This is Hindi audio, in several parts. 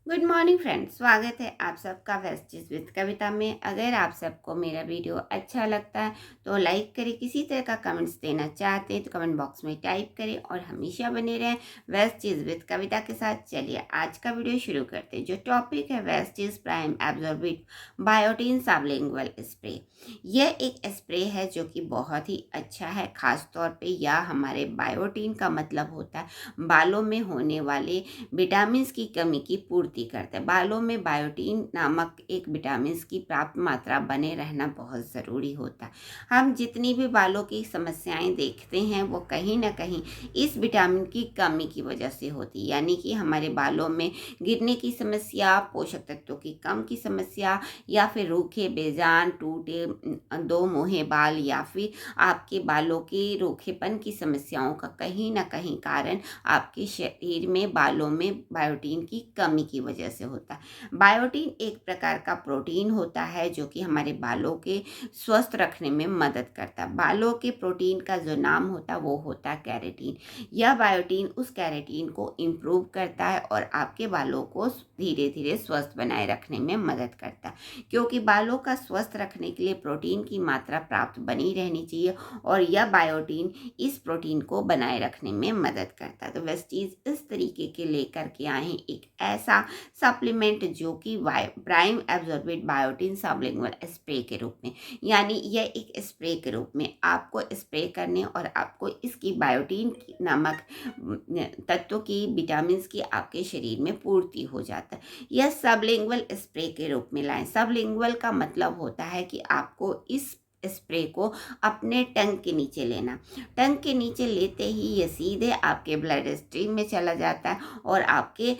गुड मॉर्निंग फ्रेंड्स, स्वागत है आप सबका वेस्टीज विद कविता में। अगर आप सबको मेरा वीडियो अच्छा लगता है तो लाइक करें। किसी तरह का कमेंट्स देना चाहते हैं तो कमेंट बॉक्स में टाइप करें और हमेशा बने रहें वेस्टीज विद कविता के साथ। चलिए आज का वीडियो शुरू करते हैं। जो टॉपिक है Vestige prime absorbit biotin sublingual spray. यह एक स्प्रे है जो कि बहुत ही अच्छा है, खास तौर पे यह हमारे बायोटीन का मतलब होता है बालों में होने वाले विटामिन की कमी की पूर्ति करता है। बालों में बायोटीन नामक एक विटामिन की प्राप्त मात्रा बने रहना बहुत ज़रूरी होता है। हम जितनी भी बालों की समस्याएं देखते हैं वो कहीं ना कहीं इस विटामिन की कमी की वजह से होती है, यानी कि हमारे बालों में गिरने की समस्या, पोषक तत्वों की कम की समस्या, या फिर रूखे बेजान टूटे दो मुँहे बाल, या फिर आपके बालों के रूखेपन की समस्याओं का कहीं ना कहीं कारण आपके शरीर में बालों में बायोटीन की कमी की वजह से होता है। बायोटीन एक प्रकार का प्रोटीन होता है जो कि हमारे बालों के स्वस्थ रखने में मदद करता है। बालों के प्रोटीन का जो नाम होता है वो होता है कैरेटीन। यह बायोटीन उस कैरेटीन को इम्प्रूव करता है और आपके बालों को धीरे धीरे स्वस्थ बनाए रखने में मदद करता है। क्योंकि बालों का स्वस्थ रखने के लिए प्रोटीन की मात्रा प्राप्त बनी रहनी चाहिए और यह बायोटीन इस प्रोटीन को बनाए रखने में मदद करता है। तो वेस्टीज इस तरीके के लेकर के आए हैं एक ऐसा सप्लीमेंट जो कि prime absorbent biotin sublingual spray के रूप में, यानी यह एक स्प्रे के रूप में आपको स्प्रे करने और आपको इसकी बायोटीन नामक तत्वों की विटामिन की आपके शरीर में पूर्ति हो जाता है। यह सबलिंगुअल स्प्रे के रूप में लाएं। सबलिंगुअल का मतलब होता है कि आपको इस स्प्रे को अपने टंग के नीचे लेना। टंग के नीचे लेते ही ये सीधे आपके ब्लड स्ट्रीम में चला जाता है और आपके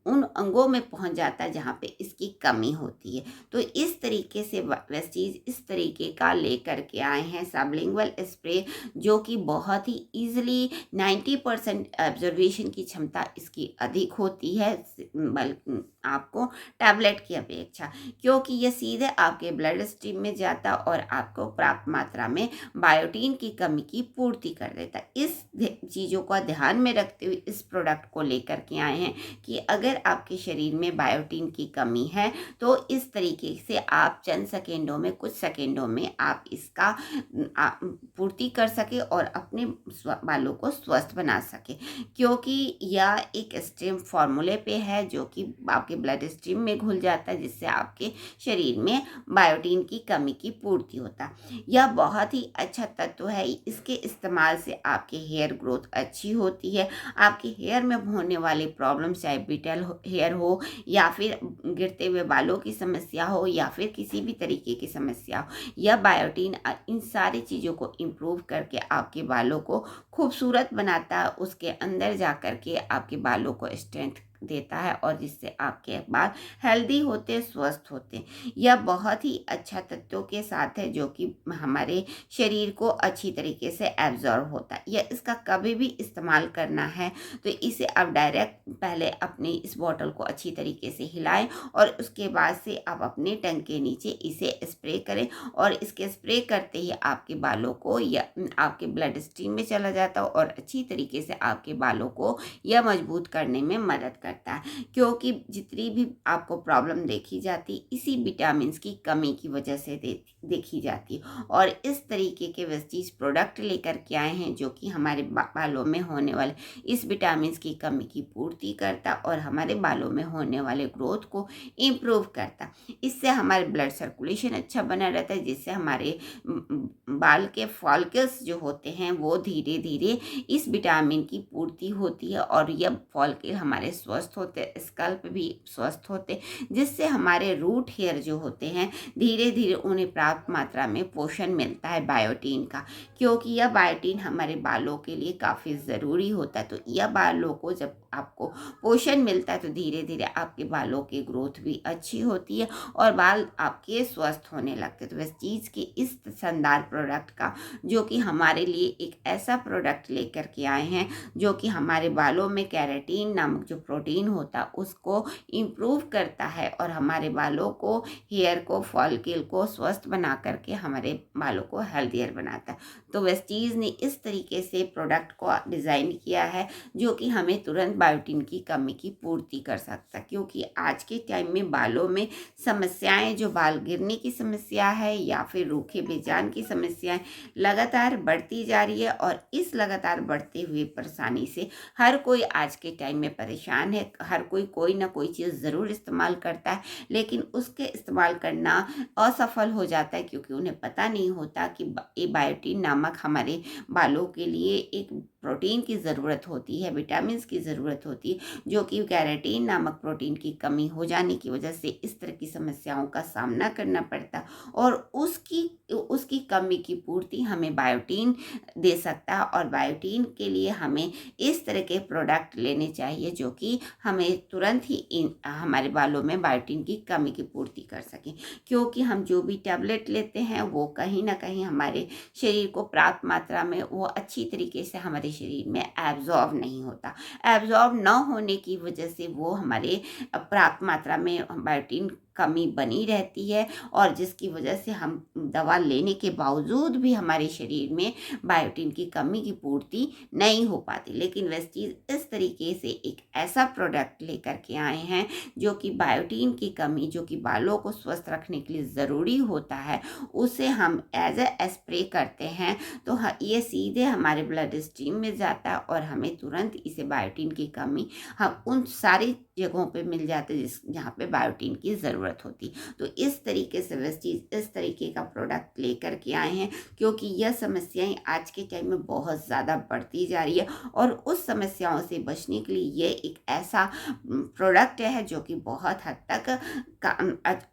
उन अंगों में पहुंच जाता है जहाँ पे इसकी कमी होती है। तो इस तरीके से वेस्टीज इस तरीके का लेकर के आए हैं सबलिंगुअल स्प्रे, जो कि बहुत ही ईजिली 90% ऑब्जर्वेशन की क्षमता इसकी अधिक होती है बल्कि आपको टैबलेट की अपेक्षा, क्योंकि ये सीधे आपके ब्लड स्ट्रीम में जाता और आपको प्राप्त मात्रा में बायोटीन की कमी की पूर्ति कर देता है। इस चीज़ों का ध्यान में रखते हुए इस प्रोडक्ट को लेकर के आए हैं कि अगर आपके शरीर में बायोटीन की कमी है तो इस तरीके से आप चंद सेकेंडों में, कुछ सेकेंडों में आप इसका पूर्ति कर सके और अपने बालों को स्वस्थ बना सके। क्योंकि यह एक स्ट्रीम फार्मूले पे है जो कि आपके ब्लड स्ट्रीम में घुल जाता है, जिससे आपके शरीर में बायोटीन की कमी की पूर्ति होता है। यह बहुत ही अच्छा तत्व है। इसके इस्तेमाल से आपके हेयर ग्रोथ अच्छी होती है। आपके हेयर में होने वाले प्रॉब्लम, चाहे ब्रिटल हेयर हो या फिर गिरते हुए बालों की समस्या हो या फिर किसी भी तरीके की समस्या हो, यह बायोटीन इन सारी चीज़ों को इम्प्रूव करके आपके बालों को खूबसूरत बनाता है। उसके अंदर जा कर के आपके बालों को स्ट्रेंथ देता है और जिससे आपके बाल हेल्दी होते, स्वस्थ होते। यह बहुत ही अच्छा तत्वों के साथ है जो कि हमारे शरीर को अच्छी तरीके से एब्जॉर्ब होता है। यह इसका कभी भी इस्तेमाल करना है तो इसे आप डायरेक्ट पहले अपनी इस बॉटल को अच्छी तरीके से हिलाएं और उसके बाद से आप अपने टंग के नीचे इसे स्प्रे करें और इसके स्प्रे करते ही आपके बालों को या आपके ब्लड स्ट्रीम में चला जाता है और अच्छी तरीके से आपके बालों को यह मजबूत करने में मदद करता है। क्योंकि जितनी भी आपको प्रॉब्लम देखी जाती इसी विटामिन की कमी की वजह से देखी जाती और इस तरीके के वेस्टीज प्रोडक्ट लेकर के आए हैं जो कि हमारे बालों में होने वाले इस विटामिन की कमी की पूर्ति करता और हमारे बालों में होने वाले ग्रोथ को इम्प्रूव करता। इससे हमारे ब्लड सर्कुलेशन अच्छा बना रहता है, जिससे हमारे बाल के फॉलिकल्स जो होते हैं वो धीरे धीरे इस विटामिन की पूर्ति होती है और यह फॉलिकल हमारे स्वस्थ होते, स्कल्प भी स्वस्थ होते, जिससे हमारे रूट हेयर जो होते हैं धीरे धीरे उन्हें प्राप्त मात्रा में पोषण मिलता है बायोटीन का। क्योंकि यह बायोटीन हमारे बालों के लिए काफ़ी ज़रूरी होता है। तो यह बालों को जब आपको पोषण मिलता है तो धीरे धीरे आपके बालों की ग्रोथ भी अच्छी होती है और बाल आपके स्वस्थ होने लगते हैं। तो वेस्टीज के इस शानदार प्रोडक्ट का, जो कि हमारे लिए एक ऐसा प्रोडक्ट लेकर के आए हैं जो कि हमारे बालों में कैरेटीन नामक जो प्रोटीन होता है उसको इम्प्रूव करता है और हमारे बालों को, हेयर को, फॉलिकल को स्वस्थ बना करके हमारे बालों को हेल्दियर बनाता है। तो वेस्टीज़ ने इस तरीके से प्रोडक्ट को डिज़ाइन किया है जो कि हमें तुरंत बायोटिन की कमी की पूर्ति कर सकता है, क्योंकि आज के टाइम में बालों में समस्याएं, जो बाल गिरने की समस्या है या फिर रूखे बेजान की समस्याएं लगातार बढ़ती जा रही है। और इस लगातार बढ़ते हुए परेशानी से हर कोई आज के टाइम में परेशान है। हर कोई ना कोई चीज़ ज़रूर इस्तेमाल करता है, लेकिन उसके इस्तेमाल करना असफल हो जाता है, क्योंकि उन्हें पता नहीं होता कि ये बायोटिन नामक हमारे बालों के लिए एक प्रोटीन की ज़रूरत होती है, विटामिन्स की ज़रूरत होती है, जो कि कैराटीन नामक प्रोटीन की कमी हो जाने की वजह से इस तरह की समस्याओं का सामना करना पड़ता, और उसकी कमी की पूर्ति हमें बायोटिन दे सकता है। और बायोटिन के लिए हमें इस तरह के प्रोडक्ट लेने चाहिए जो कि हमें तुरंत ही हमारे बालों में बायोटिन की कमी की पूर्ति कर सकें, क्योंकि हम जो भी टैबलेट लेते हैं वो कहीं ना कहीं हमारे शरीर को पर्याप्त मात्रा में वो अच्छी तरीके से हमारे शरीर में एब्जॉर्ब नहीं होता। एब्जॉर्ब न होने की वजह से वो हमारे पर्याप्त मात्रा में बायोटिन कमी बनी रहती है, और जिसकी वजह से हम दवा लेने के बावजूद भी हमारे शरीर में बायोटिन की कमी की पूर्ति नहीं हो पाती। लेकिन वेस्टीज इस तरीके से एक ऐसा प्रोडक्ट लेकर के आए हैं जो कि बायोटिन की कमी, जो कि बालों को स्वस्थ रखने के लिए ज़रूरी होता है, उसे हम एज ए स्प्रे करते हैं तो ये सीधे हमारे ब्लड स्ट्रीम में जाता है, और हमें तुरंत इसे बायोटिन की कमी हम उन सारी जगहों पे मिल जाते हैं जहाँ पे बायोटिन की ज़रूरत होती। तो इस तरीके से वेस्टीज इस तरीके का प्रोडक्ट लेकर के आए हैं, क्योंकि यह समस्याएं आज के टाइम में बहुत ज़्यादा बढ़ती जा रही है, और उस समस्याओं से बचने के लिए ये एक ऐसा प्रोडक्ट है जो कि बहुत हद तक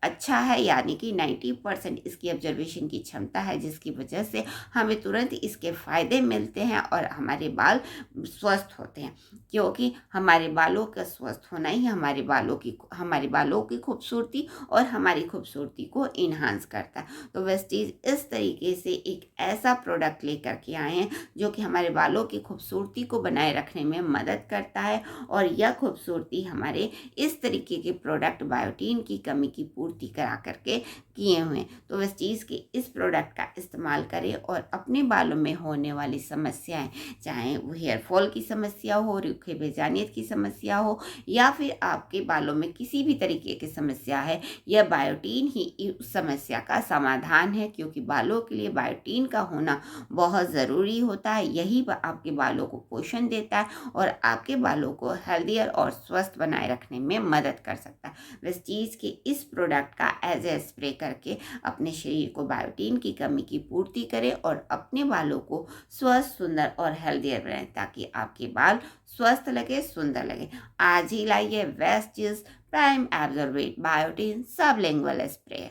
अच्छा है, यानी कि 90% इसकी ऑब्जर्वेशन की क्षमता है, जिसकी वजह से हमें तुरंत इसके फ़ायदे मिलते हैं और हमारे बाल स्वस्थ होते हैं, क्योंकि हमारे बालों का स्वस्थ होना ही हमारे बालों की खूबसूरती और हमारी खूबसूरती को इन्हांस करता है। तो वेस्टीज इस तरीके से एक ऐसा प्रोडक्ट लेकर के आए हैं जो कि हमारे बालों की खूबसूरती को बनाए रखने में मदद करता है, और यह खूबसूरती हमारे इस तरीके के प्रोडक्ट बायोटिन की कमी की पूर्ति करा करके किए हुए हैं। तो वेस्टीज के इस प्रोडक्ट का इस्तेमाल करें और अपने बालों में होने वाली समस्याएं, चाहे वो हेयर फॉल की समस्या हो, रूखे बेजानियत की समस्या हो, या फिर आपके बालों में किसी भी तरीके की समस्या है, यह बायोटिन ही उस समस्या का समाधान है, क्योंकि बालों के लिए बायोटिन का होना बहुत ज़रूरी होता है। यही आपके बालों को पोषण देता है और आपके बालों को हेल्दियर और स्वस्थ बनाए रखने में मदद कर सकता है। वेस्टीज के इस प्रोडक्ट का एज ए स्प्रे करके अपने शरीर को बायोटिन की कमी की पूर्ति करें और अपने बालों को स्वस्थ, सुंदर और हेल्दियर बनाएं, ताकि आपके बाल स्वस्थ लगे, सुंदर लगे। आज ही लाइए Vestige prime absorbent biotin sublingual spray.